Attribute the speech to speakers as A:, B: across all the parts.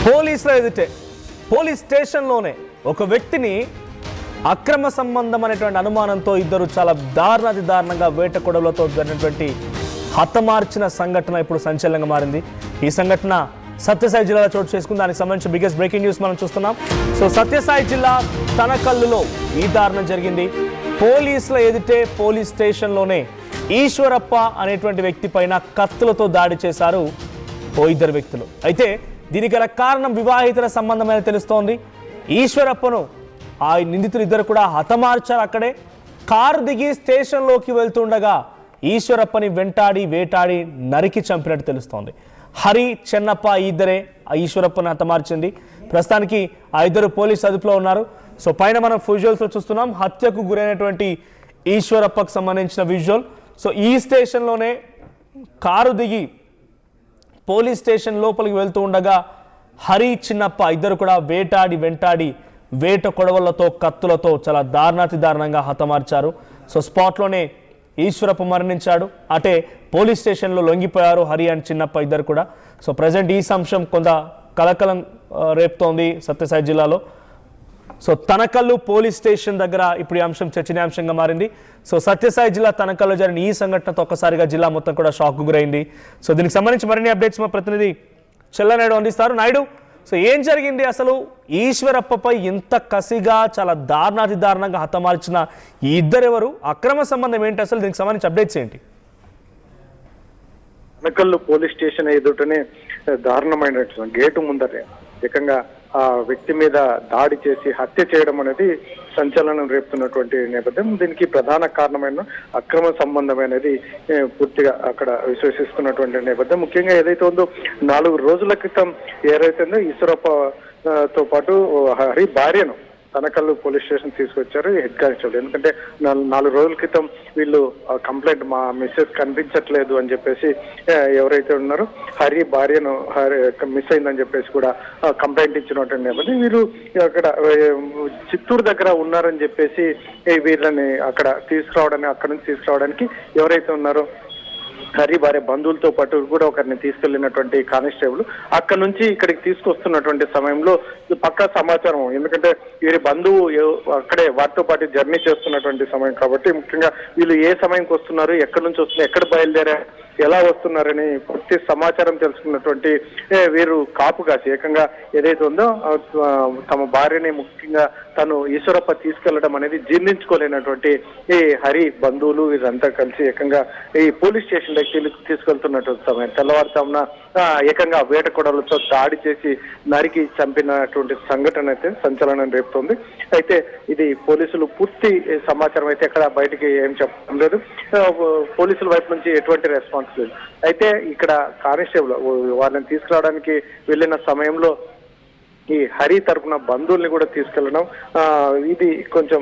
A: పోలీసుల ఎదుటే పోలీస్ స్టేషన్లోనే ఒక వ్యక్తిని అక్రమ సంబంధం అనేటువంటి అనుమానంతో ఇద్దరు చాలా దారుణంగా వేట కొడవలతో జరిగినటువంటి హతమార్చిన సంఘటన ఇప్పుడు సంచలనంగా మారింది. ఈ సంఘటన సత్యసాయి జిల్లాలో చోటు చేసుకుంది. దానికి సంబంధించిన బిగ్గెస్ట్ బ్రేకింగ్ న్యూస్ మనం చూస్తున్నాం. సో సత్యసాయి జిల్లా తనకల్లులో ఈ దారుణం జరిగింది. పోలీసుల ఎదుటే పోలీస్ స్టేషన్లోనే ఈశ్వరప్ప అనేటువంటి వ్యక్తి పైన కత్తులతో దాడి చేశారు ఇద్దరు వ్యక్తులు. అయితే దీనికి గల కారణం వివాహితర సంబంధమైన తెలుస్తోంది. ఈశ్వరప్పను ఆ నిందితులు ఇద్దరు కూడా హతమార్చారు. అక్కడే కారు దిగి స్టేషన్లోకి వెళ్తుండగా ఈశ్వరప్పని వేటాడి నరికి చంపినట్టు తెలుస్తోంది. హరి, చెన్నప్ప ఈ ఇద్దరే ఆ ఈశ్వరప్పని హతమార్చింది. ప్రస్తుతానికి ఆ ఇద్దరు పోలీస్ అదుపులో ఉన్నారు. సో పైన మనం విజువల్స్లో చూస్తున్నాం హత్యకు గురైనటువంటి ఈశ్వరప్పకు సంబంధించిన విజువల్. సో ఈ స్టేషన్లోనే కారు దిగి పోలీస్ స్టేషన్ లోపలికి వెళ్తూ ఉండగా హరి, చిన్నప్ప ఇద్దరు కూడా వెంటాడి వేట కొడవలతో కత్తులతో చాలా దారుణంగా హతమార్చారు. సో స్పాట్లోనే ఈశ్వరప్ప మరణించాడు. అటే పోలీస్ స్టేషన్లో లొంగిపోయారు హరి అండ్ చిన్నప్ప ఇద్దరు కూడా. సో ప్రజెంట్ ఈ అంశం కొంత కలకలం రేపుతోంది సత్యసాయి జిల్లాలో. సో తనకల్లు పోలీస్ స్టేషన్ దగ్గర ఇప్పుడు ఈ అంశం చర్చనీయాంశంగా మారింది. సో సత్యసాయి జిల్లా తనకల్లో జరిగిన ఈ సంఘటనతో ఒక్కసారిగా జిల్లా మొత్తం కూడా షాక్ గురైంది. సో దీనికి సంబంధించి మరిన్ని అప్డేట్స్ మా ప్రతినిధి చెల్లనాయుడు అందిస్తారు. నాయుడు, సో ఏం జరిగింది అసలు? ఈశ్వరప్పపై ఇంత కసిగా చాలా దారుణంగా హతమార్చిన ఈ ఇద్దరెవరు? అక్రమ సంబంధం ఏంటి అసలు? దీనికి సంబంధించి అప్డేట్స్ ఏంటి?
B: తనకల్లు పోలీస్ స్టేషన్ ఎదుటనే దారుణమైన గేటు ముందరే ఏకంగా ఆ వ్యక్తి మీద దాడి చేసి హత్య చేయడం అనేది సంచలనం రేపుతున్నటువంటి నేపథ్యం. దీనికి ప్రధాన కారణమైన అక్రమ సంబంధం అనేది పూర్తిగా అక్కడ విశ్వసిస్తున్నటువంటి నేపథ్యం. ముఖ్యంగా ఏదైతే ఉందో 4 రోజుల క్రితం ఏదైతుందో ఈశ్వరప్పతో పాటు హరి భార్యను తనకల్లు పోలీస్ స్టేషన్ తీసుకొచ్చారు హెడ్ కానిస్టేబుల్. ఎందుకంటే 4 రోజుల క్రితం వీళ్ళు కంప్లైంట్ మా మిస్సెస్ కనిపించట్లేదు అని చెప్పేసి ఎవరైతే ఉన్నారో హరి భార్యను మిస్ అయిందని చెప్పేసి కూడా కంప్లైంట్ ఇచ్చినటువంటి నేపథ్యం. వీరు అక్కడ చిత్తూరు దగ్గర ఉన్నారని చెప్పేసి వీళ్ళని అక్కడ అక్కడ నుంచి తీసుకురావడానికి ఎవరైతే ఉన్నారో హరి భార్య బంధువులతో పాటు కూడా ఒకరిని తీసుకెళ్లినటువంటి కానిస్టేబుల్ అక్కడ నుంచి ఇక్కడికి తీసుకొస్తున్నటువంటి సమయంలో పక్కా సమాచారం, ఎందుకంటే వీరి బంధువు అక్కడే వారితో పాటు జర్నీ చేస్తున్నటువంటి సమయం కాబట్టి ముఖ్యంగా వీళ్ళు ఏ సమయంకి వస్తున్నారు, ఎక్కడి నుంచి వస్తున్నారు, ఎక్కడ బయలుదేరారు, ఎలా వస్తున్నారని పూర్తి సమాచారం తెలుసుకున్నటువంటి వీరు కాపు కాసి ఏకంగా ఏదైతే ఉందో తమ భార్యని ముఖ్యంగా తను ఈశ్వరప్ప తీసుకెళ్లడం అనేది జీర్ణించుకోలేనటువంటి ఈ హరి బంధువులు వీరంతా కలిసి ఏకంగా ఈ పోలీస్ స్టేషన్ దగ్గర తీసుకెళ్తున్నటువంటి సమయం తెల్లవారుజామున ఏకంగా వేట కొడవలతో దాడి చేసి నరికి చంపినటువంటి సంఘటన అయితే సంచలనం రేపుతోంది. అయితే ఇది పోలీసులు పూర్తి సమాచారం అయితే ఎక్కడ బయటికి ఏం చెప్పడం లేదు. పోలీసుల వైపు నుంచి ఎటువంటి రెస్పాన్స్ లేదు. అయితే ఇక్కడ కానిస్టేబుల్ వాళ్ళని తీసుకురావడానికి వెళ్ళిన సమయంలో ఈ హరి తరఫున బంధువుల్ని కూడా తీసుకెళ్లడం ఇది కొంచెం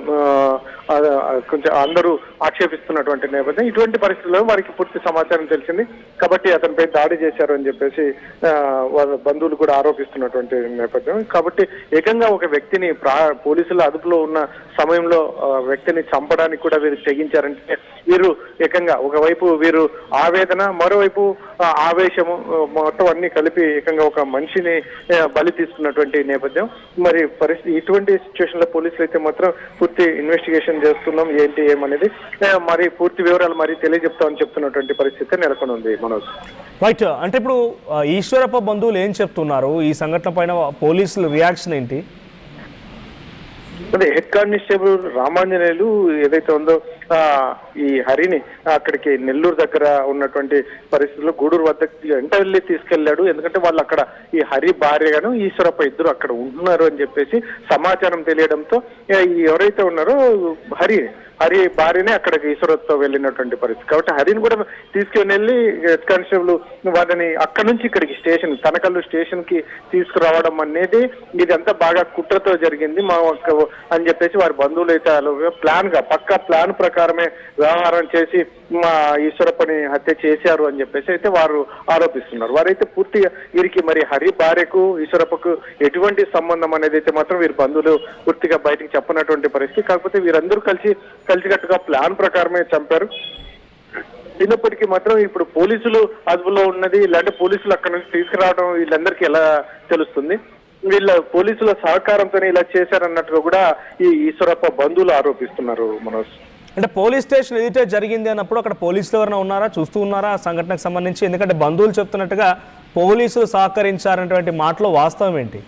B: అందరూ ఆక్షేపిస్తున్నటువంటి నేపథ్యం. ఇటువంటి పరిస్థితుల్లో వారికి పూర్తి సమాచారం తెలిసింది కాబట్టి అతనిపై దాడి చేశారు అని చెప్పేసి వాళ్ళ బంధువులు కూడా ఆరోపిస్తున్నటువంటి నేపథ్యం. కాబట్టి ఏకంగా ఒక వ్యక్తిని పోలీసుల అదుపులో ఉన్న సమయంలో వ్యక్తిని చంపడానికి కూడా వీరు తెగించారంటే వీరు ఏకంగా ఒకవైపు వీరు ఆవేదన, మరోవైపు ఆవేశము మొత్తం అన్ని కలిపి ఏకంగా ఒక మనిషిని బలి తీసుకున్నటువంటి నేపథ్యం. మరి పరిస్థితి ఇటువంటి సిచ్యువేషన్ లో పోలీసులు అయితే మాత్రం పూర్తి ఇన్వెస్టిగేషన్ చేస్తున్నాం ఏంటి ఏమనేది మరి పూర్తి వివరాలు మరి తెలియజెప్తామని చెప్తున్నటువంటి పరిస్థితి నెలకొని ఉంది. మనోజ్,
A: రైట్. అంటే ఇప్పుడు ఈశ్వరప్ప బంధువులు ఏం చెప్తున్నారు ఈ సంఘటన పైన? పోలీసుల రియాక్షన్ ఏంటి?
B: అదే హెడ్ కానిస్టేబుల్ రామాంజనేయులు ఏదైతే ఉందో ఈ హరిని అక్కడికి నెల్లూరు దగ్గర ఉన్నటువంటి పరిస్థితుల్లో గూడూరు వద్దకు వెంట వెళ్ళి తీసుకెళ్లాడు. ఎందుకంటే వాళ్ళు అక్కడ ఈ హరి భార్యగాను ఈశ్వరప్ప ఇద్దరు అక్కడ ఉంటున్నారు అని చెప్పేసి సమాచారం తెలియడంతో ఎవరైతే ఉన్నారో హరి భార్యనే అక్కడికి ఈశ్వరప్పతో వెళ్ళినటువంటి పరిస్థితి. కాబట్టి హరిని కూడా తీసుకుని హెడ్ కానిస్టేబుల్ వాళ్ళని అక్కడ నుంచి ఇక్కడికి తనకల్లు స్టేషన్ కి తీసుకురావడం అనేది ఇదంతా బాగా కుట్రతో జరిగింది అని చెప్పేసి వారి బంధువులు అయితే పక్కా ప్లాన్ ప్రకారమే వ్యవహారం చేసి మా ఈశ్వరప్పని హత్య చేశారు అని చెప్పేసి అయితే వారు ఆరోపిస్తున్నారు. వారైతే పూర్తిగా వీరికి మరి హరి భార్యకు ఈశ్వరప్పకు ఎటువంటి సంబంధం అనేది అయితే మాత్రం వీరి బంధువులు పూర్తిగా బయటికి చెప్పనటువంటి పరిస్థితి. కాకపోతే వీరందరూ కలిసికట్టుగా ప్లాన్ ప్రకారమే చంపారు. అయినప్పటికీ మాత్రం ఇప్పుడు పోలీసులు అదుపులో ఉన్నది, ఇలాంటి పోలీసులు అక్కడ నుంచి తీసుకురావడం వీళ్ళందరికీ ఎలా తెలుస్తుంది? వీళ్ళ పోలీసుల సహకారంతోనే ఇలా చేశారన్నట్టుగా కూడా ఈ ఈశ్వరప్ప బంధువులు ఆరోపిస్తున్నారు మనోజ్.
A: అంటే పోలీస్ స్టేషన్ ఎదుటే జరిగింది అన్నప్పుడు అక్కడ పోలీసులు ఎవరైనా ఉన్నారా, చూస్తూ ఉన్నారా ఆ సంఘటనకు సంబంధించి? ఎందుకంటే బంధువులు చెప్తున్నట్టుగా పోలీసులు సహకరించారనేటువంటి మాటలో వాస్తవం ఏంటి?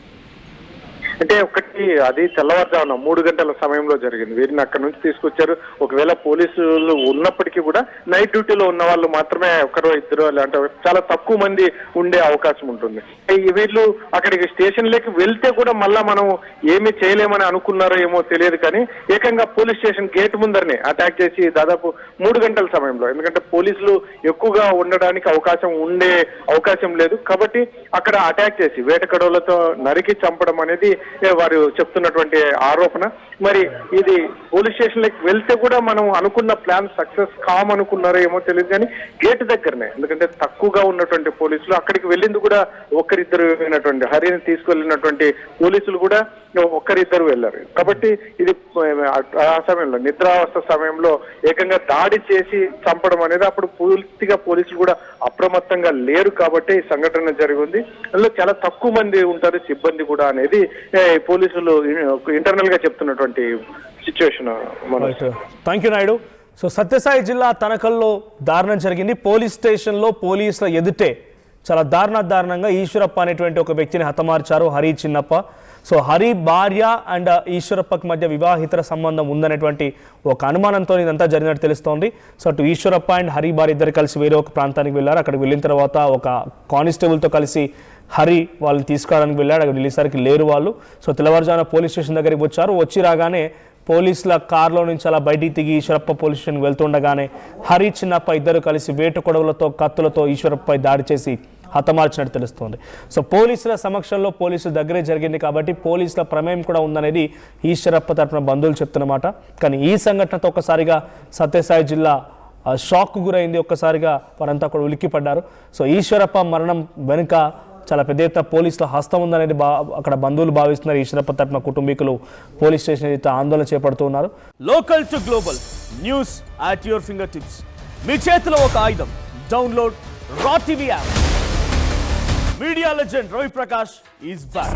B: అంటే ఒకటి అది తెల్లవారుజామున 3 గంటల సమయంలో జరిగింది. వీరిని అక్కడ నుంచి తీసుకొచ్చారు. ఒకవేళ పోలీసులు ఉన్నప్పటికీ కూడా నైట్ డ్యూటీలో ఉన్న వాళ్ళు మాత్రమే ఒకరో ఇద్దరు అంటే చాలా తక్కువ మంది ఉండే అవకాశం ఉంటుంది. వీళ్ళు అక్కడికి స్టేషన్లోకి వెళ్తే కూడా మళ్ళా మనం ఏమీ చేయలేమని అనుకున్నారో ఏమో తెలియదు, కానీ ఏకంగా పోలీస్ స్టేషన్ గేట్ ముందరనే అటాక్ చేసి దాదాపు 3 గంటల సమయంలో, ఎందుకంటే పోలీసులు ఎక్కువగా ఉండడానికి అవకాశం లేదు కాబట్టి అక్కడ అటాక్ చేసి వేటకడవలతో నరికి చంపడం అనేది వారు చెప్తున్నటువంటి ఆరోపణ. మరి ఇది పోలీస్ స్టేషన్ లకి వెళ్తే కూడా మనం అనుకున్న ప్లాన్ సక్సెస్ కామనుకున్నారో ఏమో తెలియదు, కానీ గేట్ దగ్గరనే, ఎందుకంటే తక్కువగా ఉన్నటువంటి పోలీసులు అక్కడికి వెళ్ళింది కూడా ఒక్కరిద్దరు వెళ్ళినటువంటి, హరిని తీసుకెళ్ళినటువంటి పోలీసులు కూడా ఒక్కరిద్దరు వెళ్ళారు. కాబట్టి ఇది ఆ సమయంలో నిద్రావస్థ సమయంలో ఏకంగా దాడి చేసి చంపడం అనేది అప్పుడు పూర్తిగా పోలీసులు కూడా అప్రమత్తంగా లేరు కాబట్టి ఈ సంఘటన జరిగింది. అందులో చాలా తక్కువ మంది ఉంటారు సిబ్బంది కూడా అనేది పోలీసులు ఇంటర్నల్ గా చెప్తున్నటువంటి situation.
A: Thank you Naidu. So Satyasai జిల్లా తనకల్లో దారుణం జరిగింది. పోలీస్ స్టేషన్లో పోలీసుల ఎదుటే చాలా దారుణంగా ఈశ్వరప్ప అనేటువంటి ఒక వ్యక్తిని హతమార్చారు, హరి చిన్నప్ప. సో హరి భార్య అండ్ ఈశ్వరప్పకి మధ్య వివాహితర సంబంధం ఉందనేటువంటి ఒక అనుమానంతో ఇదంతా జరిగినట్టు తెలుస్తోంది. సో అటు ఈశ్వరప్ప అండ్ హరి భార్య ఇద్దరు కలిసి వేరే ఒక ప్రాంతానికి వెళ్ళారు. అక్కడికి వెళ్ళిన తర్వాత ఒక కానిస్టేబుల్తో కలిసి హరి వాళ్ళని తీసుకురావడానికి వెళ్ళాడు. అక్కడ వెళ్ళేసరికి లేరు వాళ్ళు. సో తెల్లవారుజామున పోలీస్ స్టేషన్ దగ్గరికి వచ్చి రాగానే పోలీసుల కార్లో నుంచి అలా బయటికి దిగి ఈశ్వరప్ప పోలీస్ స్టేషన్కి వెళ్తుండగానే హరి చిన్నప్ప ఇద్దరు కలిసి వేట కొడవలతో కత్తులతో ఈశ్వరప్పపై దాడి చేసి హతమార్చినట్టు తెలుస్తోంది. సో పోలీసుల సమక్షంలో పోలీసుల దగ్గరే జరిగింది కాబట్టి పోలీసుల ప్రమేయం కూడా ఉందనేది ఈశ్వరప్ప తరఫున బంధువులు చెప్తున్నమాట. కానీ ఈ సంఘటనతో ఒక్కసారిగా సత్యసాయి జిల్లా షాక్కు గురైంది. ఒక్కసారిగా వారంతా కూడా ఉలిక్కిపడ్డారు. సో ఈశ్వరప్ప మరణం వెనుక చాలా పెద్ద ఎత్తున పోలీసుల హస్తం ఉందనేది అక్కడ బంధువులు భావిస్తున్నారు. ఈశ్వరప్ప తరఫున కుటుంబీకులు పోలీస్ స్టేషన్ అయితే ఆందోళన చేపడుతూ ఉన్నారు. Local to global news at your finger tips. మీ చేతిలో ఒక ఆయుధం. Download raw TV app. Media legend Ravi Prakash is back.